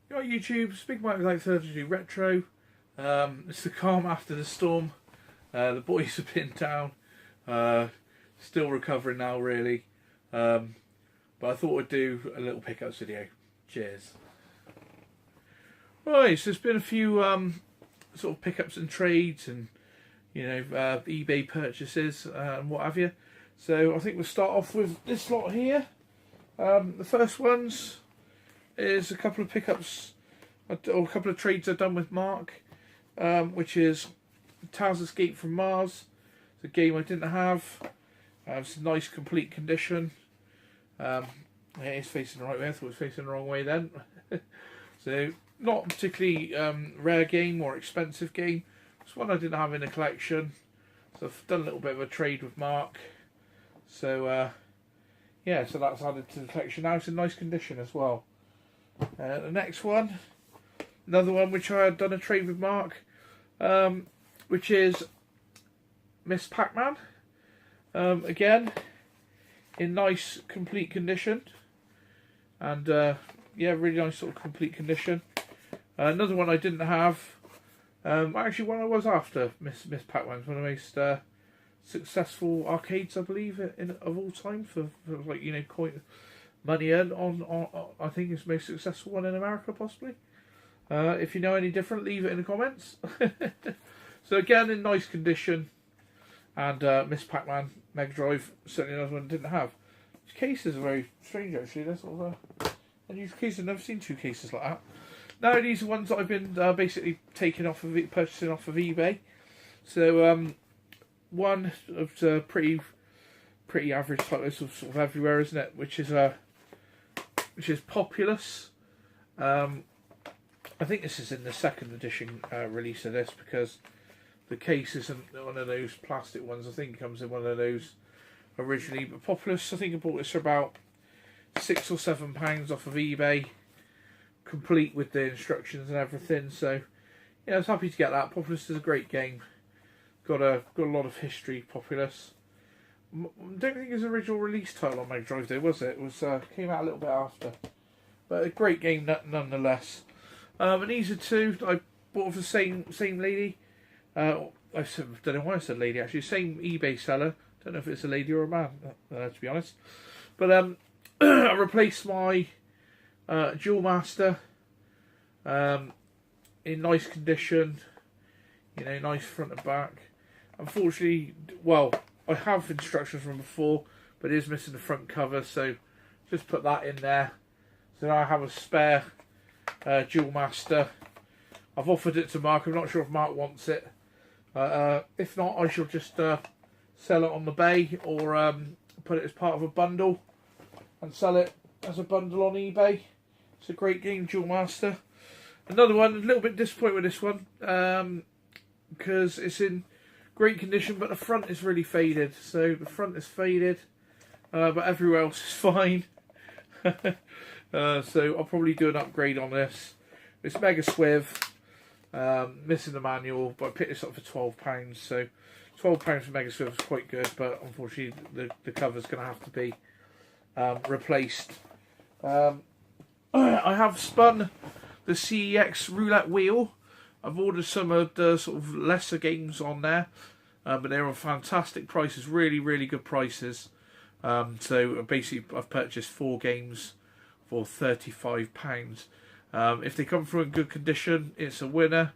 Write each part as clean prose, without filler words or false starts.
You're on YouTube, Speak Mike like 32 Retro. It's the calm after the storm. The boys have been down. Still recovering now, really. But I thought I'd do a little pickups video. Cheers. Right, so there's been a few sort of pickups and trades and, eBay purchases and what have you. So I think we'll start off with this lot here. The first ones is a couple of pickups, or a couple of trades I've done with Mark, which is Tales Escape from Mars. It's a game I didn't have. It's a nice, complete condition. It's facing the right way. I thought it was facing the wrong way then. So, not a particularly rare game or expensive game. It's one I didn't have in the collection. So I've done a little bit of a trade with Mark. So, yeah, so that's added to the collection. Now it's in nice condition as well. The next one, another one which I had done a trade with Mark, which is Miss Pac-Man. Again, in nice, complete condition. And, yeah, really nice sort of complete condition. Another one I didn't have, actually one I was after, Miss Pac-Man's one of the most successful arcades, I believe, of all time for like, coin money earned on I think it's the most successful one in America, possibly. If you know any different, leave it in the comments. So again, in nice condition, and Miss Pac-Man Mega Drive, certainly another one I didn't have. These cases are very strange, actually. They're sort of unusual cases. I've never seen two cases like that. Now these are ones that I've been basically purchasing off of eBay. So one of the pretty average titles of sort of everywhere, isn't it? Which is Populous. I think this is in the second edition release of this, because the case isn't one of those plastic ones. I think it comes in one of those originally. But Populous, I think I bought this for about £6 or £7 off of eBay, complete with the instructions and everything. So yeah, I was happy to get that. Populous is a great game. Got a lot of history. Populous. I don't think it's an original release title on Mega Drive though, was it? It was came out a little bit after, but a great game nonetheless. And these are two that I bought for the same lady. I don't know why I said lady, actually. Same eBay seller. Don't know if it's a lady or a man, to be honest. But I replaced my Duel Master in nice condition. Nice front and back. Unfortunately, well, I have instructions from before, but it is missing the front cover, so just put that in there. So now I have a spare Duel Master. I've offered it to Mark. I'm not sure if Mark wants it. If not, I shall just sell it on the bay, or put it as part of a bundle and sell it as a bundle on eBay. It's a great game, Duel Master. Another one, a little bit disappointed with this one, because it's in great condition, but the front is really faded. So the front is faded, but everywhere else is fine. So I'll probably do an upgrade on this. It's Mega Swiv, missing the manual, but I picked this up for £12. So £12 for Mega Swiv is quite good, but unfortunately the cover's going to have to be replaced. I have spun the CEX roulette wheel. I've ordered some of the sort of lesser games on there, but they're on fantastic prices, really, really good prices. So basically I've purchased 4 games for £35. If they come through in good condition, it's a winner.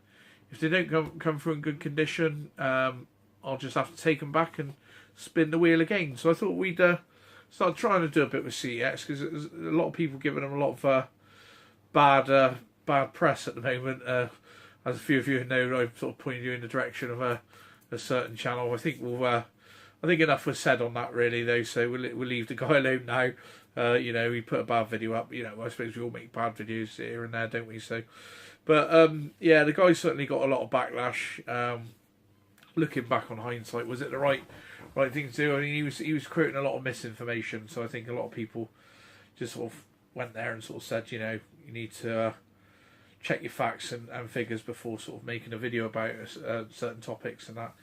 If they don't come through in good condition, I'll just have to take them back and spin the wheel again. So I thought we'd start trying to do a bit with CEX, because there's a lot of people giving them a lot of bad press at the moment. As a few of you know, I've sort of pointed you in the direction of a certain channel. I think enough was said on that, really, though. So we'll leave the guy alone now. He put a bad video up. I suppose we all make bad videos here and there, don't we? So, but yeah, the guy certainly got a lot of backlash. Looking back on hindsight, was it the right thing to do? I mean, he was quoting a lot of misinformation. So I think a lot of people just sort of went there and sort of said, you need to check your facts and figures before sort of making a video about certain topics and that,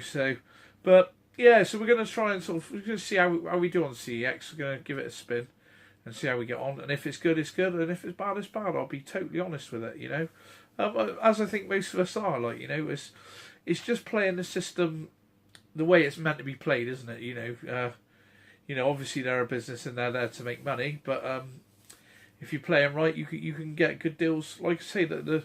so, but yeah, so we're going to try and we're going to see how we do on CEX. We're going to give it a spin, and see how we get on. And if it's good, it's good, and if it's bad, it's bad. I'll be totally honest with it, you know. As I think most of us are, like, you know, it's just playing the system the way it's meant to be played, isn't it? You know, obviously they're a business and they're there to make money, but if you play them right, you can get good deals. Like I say, that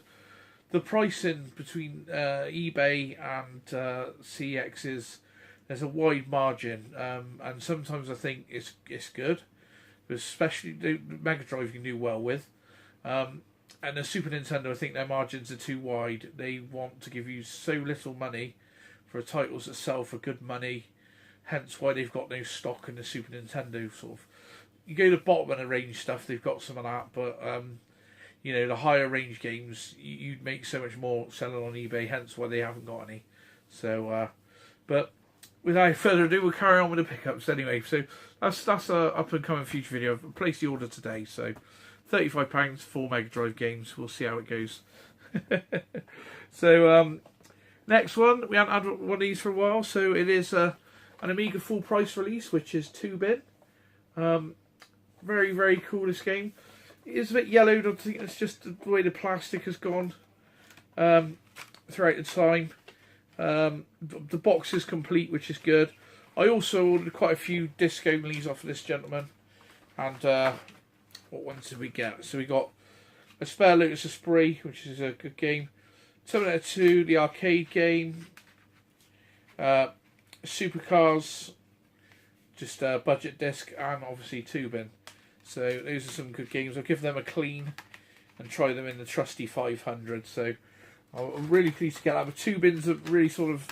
the pricing between eBay and CX there's a wide margin, and sometimes I think it's good, but especially the Mega Drive you can do well with, and the Super Nintendo, I think their margins are too wide. They want to give you so little money for titles that sell for good money, hence why they've got no stock in the Super Nintendo. Sort of, you go to the bottom of the range stuff, they've got some of that, but you know, the higher range games, you'd make so much more selling on eBay, hence why they haven't got any. So, but without further ado, we'll carry on with the pickups anyway. So that's a up and coming future video. I've placed the order today, so £35, 4 Mega Drive games. We'll see how it goes. So next one, we haven't had one of these for a while, so it is an Amiga full price release, which is 2-bit. Very, very cool, this game. It is a bit yellowed. I think it's just the way the plastic has gone throughout the time. The box is complete, which is good. I also ordered quite a few disc onlys off of this gentleman. And what ones did we get? So we got a spare Lotus Esprit, which is a good game. Terminator 2, the arcade game. Supercars, just a budget disc, and obviously 2-bin. So those are some good games. I'll give them a clean and try them in the trusty 500. So I'm really pleased to get that. But 2-bins are really sort of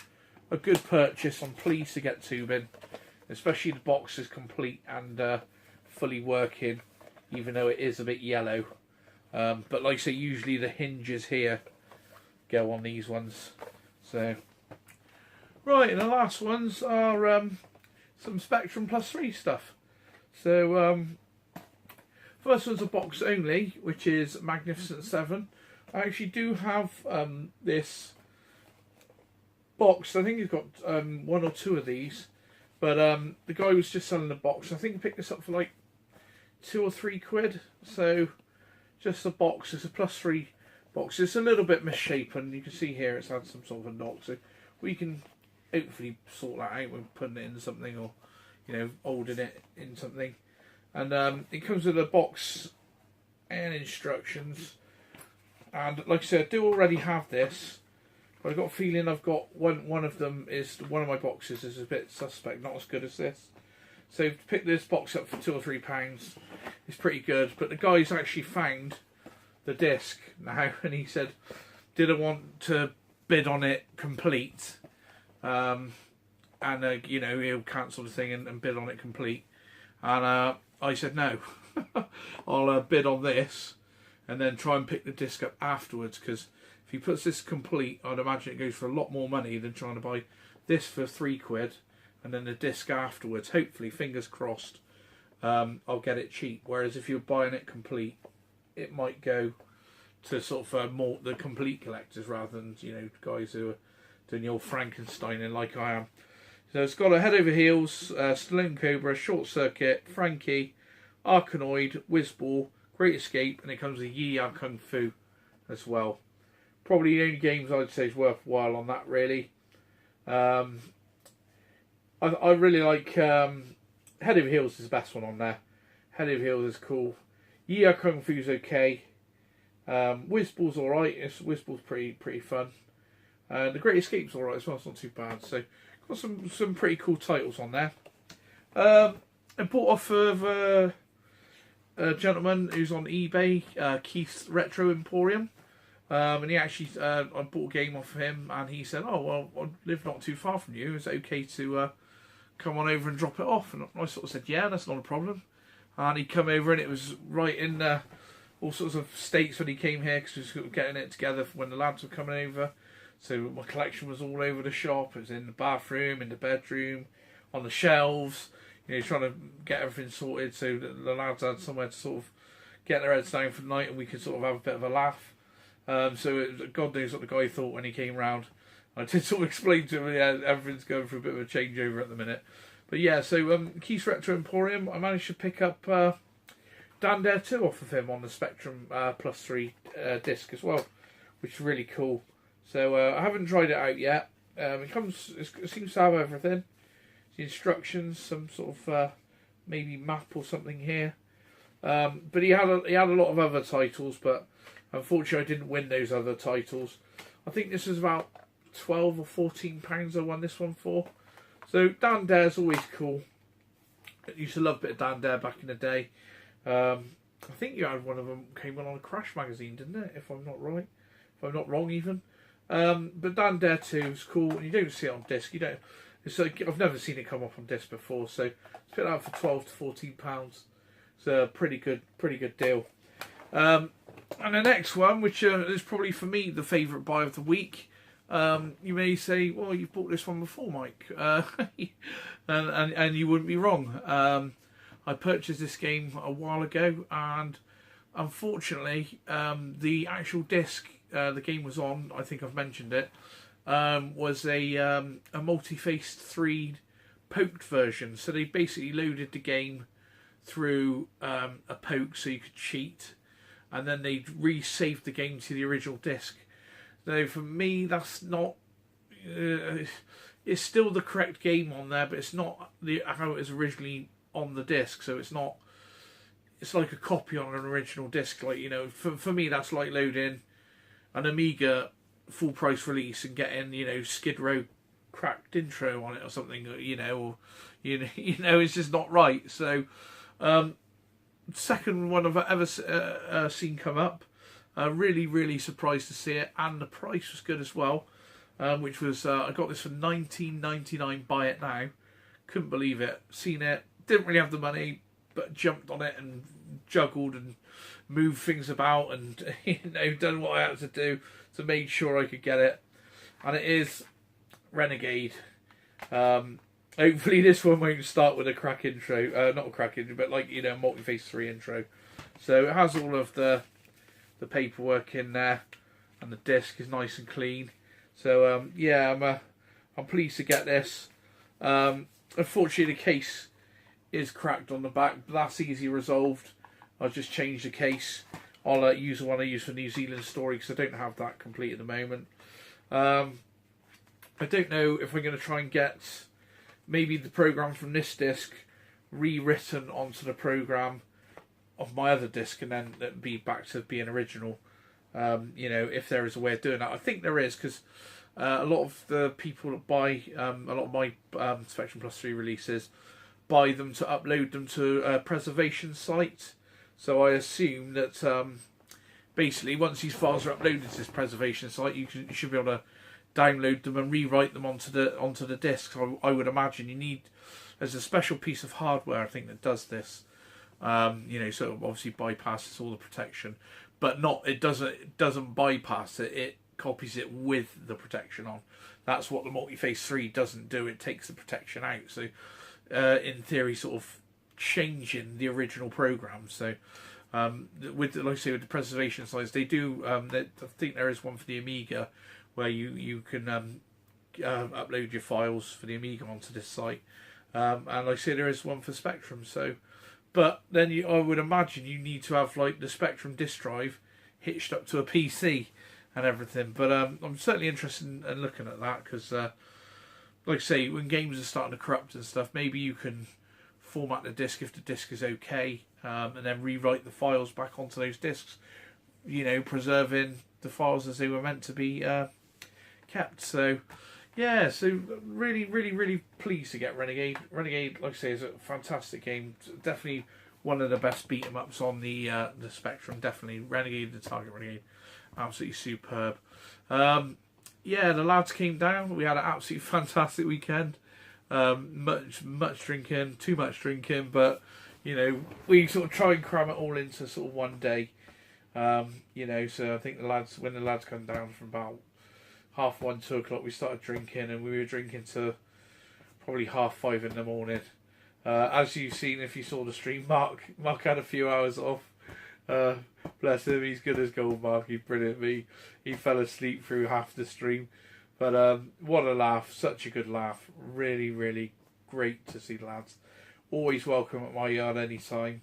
a good purchase. I'm pleased to get 2-bin, especially the box is complete and fully working, even though it is a bit yellow. But like I say, usually the hinges here go on these ones. So right, and the last ones are some Spectrum Plus 3 stuff. So first one's a box only, which is Magnificent 7. I actually do have this box. I think he's got 1 or 2 of these, but the guy was just selling the box. I think I picked this up for like £2 or £3. So just a box. It's a plus 3 box. It's a little bit misshapen. You can see here it's had some sort of a knock. So we can hopefully sort that out when putting it in something, or you know, holding it in something. And it comes with a box and instructions. And like I said, I do already have this, but I've got a feeling I've got one of them is one of my boxes is a bit suspect, not as good as this. So to pick this box up for £2 or £3 is pretty good. But the guy's actually found the disc now, and he said, did I want to bid on it complete? And you know, he'll cancel the thing and bid on it complete. And I said no, I'll bid on this and then try and pick the disc up afterwards, because if he puts this complete, I'd imagine it goes for a lot more money than trying to buy this for £3 and then the disc afterwards. Hopefully, fingers crossed, I'll get it cheap. Whereas if you're buying it complete, it might go to sort of more the complete collectors rather than, you know, guys who are doing the old Frankensteining like I am. So it's got a Head Over Heels, Stallone Cobra, Short Circuit, Frankie, Arkanoid, Whizball, Great Escape, and it comes with Yi Ya Kung Fu as well. Probably the only games I'd say is worthwhile on that, really. I really like Head Over Heels is the best one on there. Head Over Heels is cool. Yi Ya Kung Fu's okay. Whizball's alright. Whizball's pretty fun. The Great Escape's alright as well. It's not too bad. So got some pretty cool titles on there. I bought off of a gentleman who's on eBay, Keith's Retro Emporium, and he actually I bought a game off of him, and he said, "Oh well, I live not too far from you. Is it okay to come on over and drop it off?" And I sort of said, "Yeah, that's not a problem." And he come over, and it was right in all sorts of states when he came here, because we were sort of getting it together for when the lads were coming over. So my collection was all over the shop. It was in the bathroom, in the bedroom, on the shelves. You know, trying to get everything sorted so that the lads had somewhere to sort of get their heads down for the night, and we could sort of have a bit of a laugh. So God knows what the guy thought when he came round. I did sort of explain to him, yeah, everything's going through a bit of a changeover at the minute. But yeah, so Keith's Retro Emporium, I managed to pick up Dan Dare 2 off of him on the Spectrum Plus 3 disc as well, which is really cool. So I haven't tried it out yet. It seems to have everything. The instructions, some sort of maybe map or something here. But he had a lot of other titles, but unfortunately I didn't win those other titles. I think this was about £12 or £14 I won this one for. So Dan Dare's always cool. I used to love a bit of Dan Dare back in the day. I think you had one of them came on a Crash magazine, didn't it? If I'm not right, if I'm not wrong, even. But Dan Dare 2 is cool, and you don't see it on disc. You don't. It's like, I've never seen it come up on disc before, so it's put out for £12 to £14. It's a pretty good deal. And the next one, which is probably for me the favourite buy of the week. You may say, well, you've bought this one before, Mike, and you wouldn't be wrong. I purchased this game a while ago, and unfortunately, the actual disc the game was on, I think I've mentioned it, was a multi-faced 3 poked version. So they basically loaded the game through a poke so you could cheat, and then they re-saved the game to the original disc. So for me, that's not. It's still the correct game on there, but it's not how it was originally on the disc. So it's not. It's like a copy on an original disc. Like, you know, for me, that's like loading an Amiga full price release and getting, you know, Skid Row cracked intro on it or something. You know, or it's just not right. So, second one I've ever seen come up. Really surprised to see it, and the price was good as well, which was I got this for £19.99. Buy it now. Couldn't believe it. Seen it, didn't really have the money, but jumped on it and juggled and moved things about and done what I had to do to make sure I could get it. And it is Renegade. Hopefully this one won't start with a crack intro, not a crack intro, but like, multi-phase 3 intro. So it has all of the paperwork in there, and the disc is nice and clean. So yeah, I'm pleased to get this. Unfortunately, the case is cracked on the back, but that's easy resolved. I'll just change the case. I'll use the one I use for New Zealand Story because I don't have that complete at the moment. I don't know if we're going to try and get maybe the program from this disc rewritten onto the program of my other disc, and then be back to being original. If there is a way of doing that. I think there is, because a lot of the people that buy a lot of my Spectrum Plus 3 releases buy them to upload them to a preservation site. So I assume that basically once these files are uploaded to this preservation site, you should be able to download them and rewrite them onto the disc. I would imagine there's a special piece of hardware, I think, that does this. So it obviously bypasses all the protection, but it doesn't bypass it. It copies it with the protection on. That's what the multi-phase 3 doesn't do. It takes the protection out. So, in theory, sort of changing the original program. So, with the preservation size, they do. I think there is one for the Amiga where you can upload your files for the Amiga onto this site, and like I say, there is one for Spectrum. So. But then I would imagine you need to have like the Spectrum disk drive hitched up to a PC and everything. But I'm certainly interested in looking at that because, like I say, when games are starting to corrupt and stuff, maybe you can format the disk if the disk is okay, and then rewrite the files back onto those disks. Preserving the files as they were meant to be kept. So. Yeah, so really pleased to get Renegade. Renegade, like I say, is a fantastic game. Definitely one of the best beat 'em ups on the Spectrum. Definitely Renegade, the Target Renegade, absolutely superb. The lads came down. We had an absolutely fantastic weekend. Much drinking, too much drinking, but we sort of try and cram it all into sort of one day. So I think when the lads come down from about 1:30, 2 o'clock, we started drinking, and we were drinking to probably 5:30 in the morning. As you've seen, if you saw the stream, Mark had a few hours off. Bless him, he's good as gold, Mark. He's brilliant. He fell asleep through half the stream. But what a laugh, such a good laugh. Really great to see the lads. Always welcome at my yard anytime.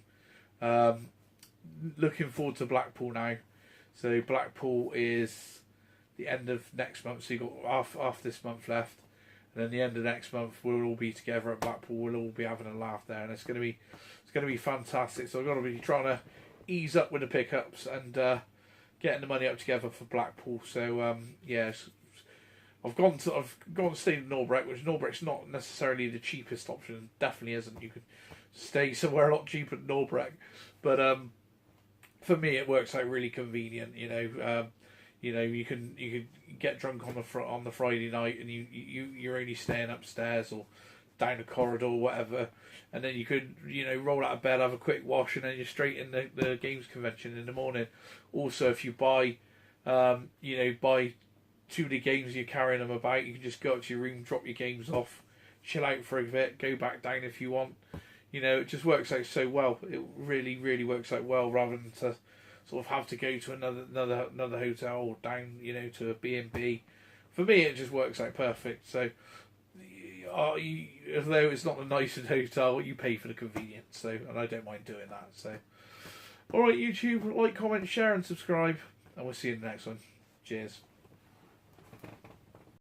looking forward to Blackpool now. So Blackpool is the end of next month. So you got half this month left, and then the end of next month we'll all be together at Blackpool. We'll all be having a laugh there, and it's going to be fantastic. So I've got to be trying to ease up with the pickups and getting the money up together for Blackpool. So yes. I've gone to stay in Norbreck, which Norbreck's not necessarily the cheapest option. Definitely isn't. You could stay somewhere a lot cheaper than Norbreck, but for me it works out really convenient. You can get drunk on the Friday night, and you're only staying upstairs or down the corridor or whatever, and then you could roll out of bed, have a quick wash, and then you're straight in the games convention in the morning. Also, if you buy buy 2D games, you're carrying them about, you can just go up to your room, drop your games off, chill out for a bit, go back down if you want. It just works out so well. It really, really works out well, rather than to sort of have to go to another hotel or down, to a B&B. For me, it just works out perfect. So, although it's not the nicest hotel, you pay for the convenience. So, and I don't mind doing that. So, all right, YouTube, like, comment, share, and subscribe, and we'll see you in the next one. Cheers.